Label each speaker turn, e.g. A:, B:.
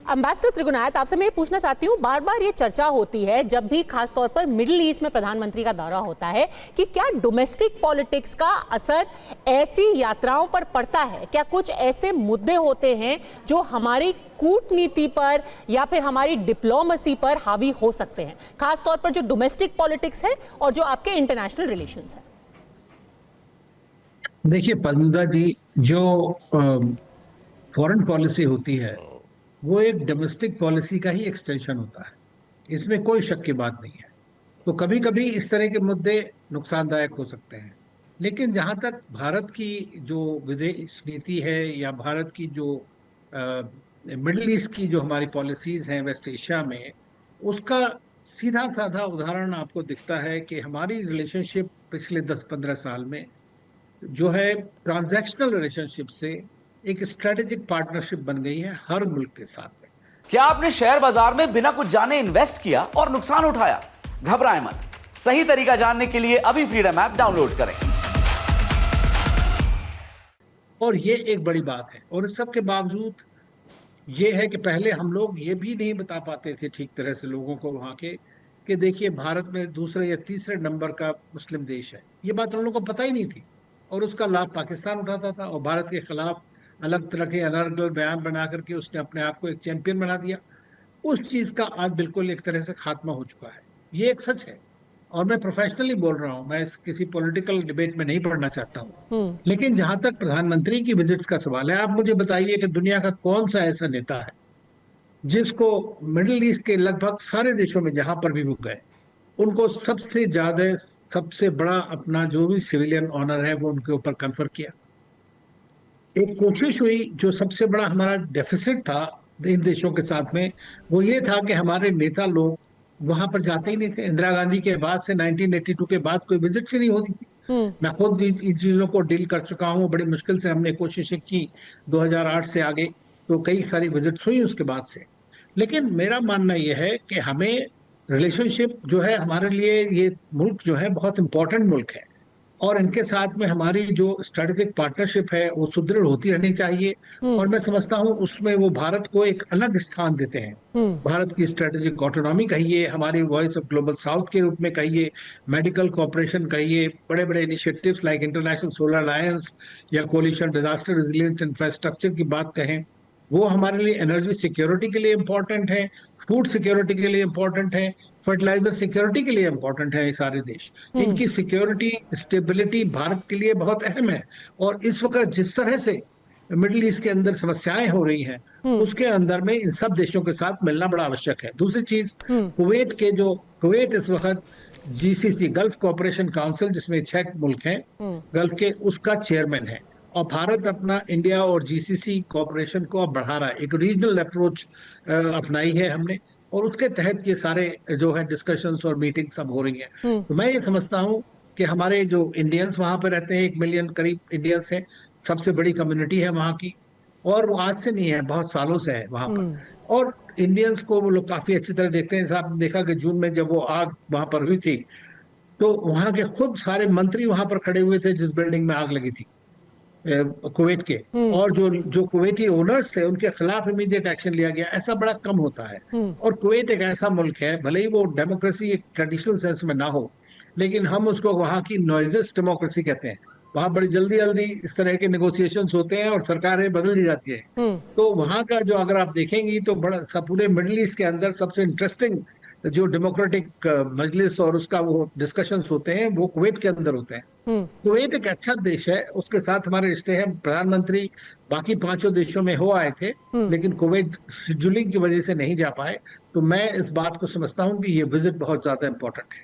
A: Ambassador Trigunayat, आपसे मैं ये पूछना चाहती हूँ, बार बार ये चर्चा होती है जब भी खास तौर पर मिडिल ईस्ट में प्रधानमंत्री का दौरा होता है कि क्या डोमेस्टिक पॉलिटिक्स का असर ऐसी यात्राओं पर पड़ता है? क्या कुछ ऐसे मुद्दे होते हैं जो हमारी कूटनीति पर या फिर हमारी डिप्लोमेसी पर हावी हो सकते हैं, खास तौर पर जो डोमेस्टिक पॉलिटिक्स है और जो आपके इंटरनेशनल रिलेशंस है?
B: देखिए पद्मजा जी, जो फॉरेन पॉलिसी होती है वो एक डोमेस्टिक पॉलिसी का ही एक्सटेंशन होता है। इसमें कोई शक की बात नहीं है। तो कभी कभी इस तरह के मुद्दे नुकसानदायक हो सकते हैं, लेकिन जहां तक भारत की जो विदेश नीति है या भारत की जो मिडिल ईस्ट की जो हमारी पॉलिसीज हैं वेस्ट एशिया में, उसका सीधा साधा उदाहरण आपको दिखता है कि हमारी रिलेशनशिप पिछले 10-15 साल में जो है ट्रांजैक्शनल रिलेशनशिप से एक स्ट्रेटेजिक पार्टनरशिप बन गई है हर मुल्क के साथ में।
C: क्या आपने शेयर बाजार में बिना कुछ जाने इन्वेस्ट किया और नुकसान उठाया? घबराएं मत, सही तरीका जानने के लिए अभी फ्रीडम ऐप डाउनलोड करें।
B: और ये एक बड़ी बात है, और इस सब के बावजूद ये है कि पहले हम लोग ये भी नहीं बता पाते थे ठीक तरह से लोगों को वहां के कि देखिए भारत में दूसरे या तीसरे नंबर का मुस्लिम देश है। ये बात उन लोगों को पता ही नहीं थी, और उसका लाभ पाकिस्तान उठाता था और भारत के खिलाफ अलग तरह के अनर्गल बयान बना करके उसने अपने आप को एक चैंपियन बना दिया। उस चीज का आज बिल्कुल एक तरह से खात्मा हो चुका है। ये एक सच है, और मैं प्रोफेशनली बोल रहा हूँ, मैं किसी पॉलिटिकल डिबेट में नहीं पढ़ना चाहता हूँ। लेकिन जहां तक प्रधानमंत्री की विजिट्स का सवाल है, आप मुझे बताइए कि दुनिया का कौन सा ऐसा नेता है जिसको मिडिल ईस्ट के लगभग सारे देशों में जहां पर भी वो गए, उनको सबसे ज्यादा सबसे बड़ा अपना जो भी सिविलियन ऑनर है वो उनके ऊपर कन्फर किया। एक कोशिश हुई, जो सबसे बड़ा हमारा डेफिसिट था इन देशों के साथ में, वो ये था कि हमारे नेता लोग वहां पर जाते ही नहीं थे। इंदिरा गांधी के बाद से 1982 के बाद कोई विजिट ही नहीं होती थी। मैं खुद भी इन चीजों को डील कर चुका हूँ, बड़ी मुश्किल से हमने कोशिशें की 2008 से आगे, तो कई सारी विजिट्स हुई उसके बाद से। लेकिन मेरा मानना यह है कि हमें रिलेशनशिप जो है हमारे लिए, ये मुल्क जो है बहुत इंपॉर्टेंट मुल्क है, और इनके साथ में हमारी जो स्ट्रेटेजिक पार्टनरशिप है वो सुदृढ़ होती रहनी चाहिए। और मैं समझता हूँ उसमें वो भारत को एक अलग स्थान देते हैं। भारत की स्ट्रेटेजिक ऑटोनॉमी कहिए, हमारी वॉइस ऑफ ग्लोबल साउथ के रूप में कहिए, मेडिकल कोऑपरेशन कहिए, बड़े बड़े initiatives like international solar alliance या कोलिशन डिजास्टर रेजिलियंट इंफ्रास्ट्रक्चर की बात कहें, वो हमारे लिए एनर्जी सिक्योरिटी के लिए इम्पोर्टेंट है, फूड सिक्योरिटी के लिए इम्पोर्टेंट है, फर्टिलाइजर सिक्योरिटी के लिए इम्पोर्टेंट है। ये सारे देश, इनकी सिक्योरिटी स्टेबिलिटी भारत के लिए बहुत अहम है। और इस वक्त जिस तरह से मिडिल ईस्ट के अंदर समस्याएं हो रही हैं, उसके अंदर में इन सब देशों के साथ मिलना बड़ा आवश्यक है। दूसरी चीज, कुवैत इस वक्त जीसीसी गल्फ कोऑपरेशन काउंसिल, जिसमें 6 मुल्क हैं गल्फ के, उसका चेयरमैन है। और भारत अपना इंडिया और जीसीसी कोऑपरेशन को अब बढ़ा रहा है, एक रीजनल अप्रोच अपनाई है हमने, और उसके तहत ये सारे जो है डिस्कशंस और मीटिंग सब हो रही हैं। तो मैं ये समझता हूँ कि हमारे जो इंडियंस वहां पर रहते हैं, 1 मिलियन करीब इंडियंस हैं, सबसे बड़ी कम्युनिटी है वहाँ की, और वो आज से नहीं है, बहुत सालों से है वहां पर। और इंडियंस को वो लोग काफी अच्छी तरह देखते हैं। आपने देखा कि जून में जब वो आग वहां पर हुई थी, तो वहां के खुद सारे मंत्री वहां पर खड़े हुए थे जिस बिल्डिंग में आग लगी थी कुवैत के, और जो जो कुवैती ओनर्स थे उनके खिलाफ इमीडिएट एक्शन लिया गया। ऐसा बड़ा कम होता है। और कुवैत एक ऐसा मुल्क है, भले ही वो डेमोक्रेसी एक ट्रेडिशनल सेंस में ना हो, लेकिन हम उसको वहाँ की नॉइजेस डेमोक्रेसी कहते हैं। वहाँ बड़ी जल्दी जल्दी इस तरह के नेगोशिएशंस होते हैं और सरकारें बदल दी जाती है। तो वहाँ का जो, अगर आप देखेंगी तो बड़ा सब पूरे मिडिल ईस्ट के अंदर सबसे इंटरेस्टिंग जो डेमोक्रेटिक मजलिस और उसका वो डिस्कशंस होते हैं, वो कुवैत के अंदर होते हैं। कुवैत एक अच्छा देश है, उसके साथ हमारे रिश्ते हैं। प्रधानमंत्री बाकी 5 देशों में हो आए थे, लेकिन कुवैत शेड्यूलिंग की वजह से नहीं जा पाए। तो मैं इस बात को समझता हूँ कि ये विजिट बहुत ज्यादा इंपॉर्टेंट है।